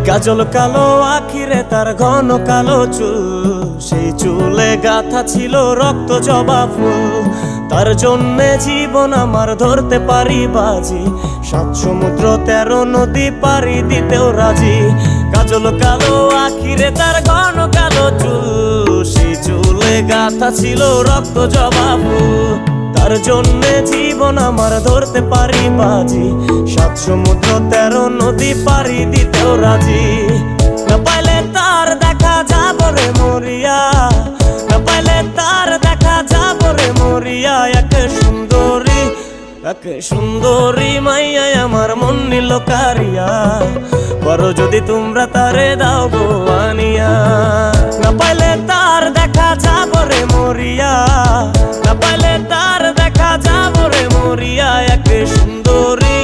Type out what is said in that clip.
কাজল কালো আখিরে তার ঘন কালো চুল, সেই চুলে গাথা ছিল রক্ত জবা ফুল। তার জন্যে জীবন আমার ধরতে পারি বাজি, 7 সমুদ্র 13 নদী পারি দিতেও রাজি। কাজল কালো আখিরে তার ঘন কালো চুল, সেই চুলে গাথা ছিল রক্ত জবা ফুল। তার জন্যে জীবন আমার ধরতে পারি বাজি, 7 সমুদ্র 13 নদী পারি দিতেও রাজি। না পাইলে তার দেখা যাব রে মরিয়া, না পাইলে তার দেখা যাব রে মরিয়া। এক সুন্দরী মাইয়াই আমার মন নিল কারিয়া, করো যদি তোমরা তারে দাও গো আনিয়া। না পাইলে তার দেখা যাব রে মরিয়া, না পাইলে তার দেখা যাব রে মরিয়া। এক সুন্দরী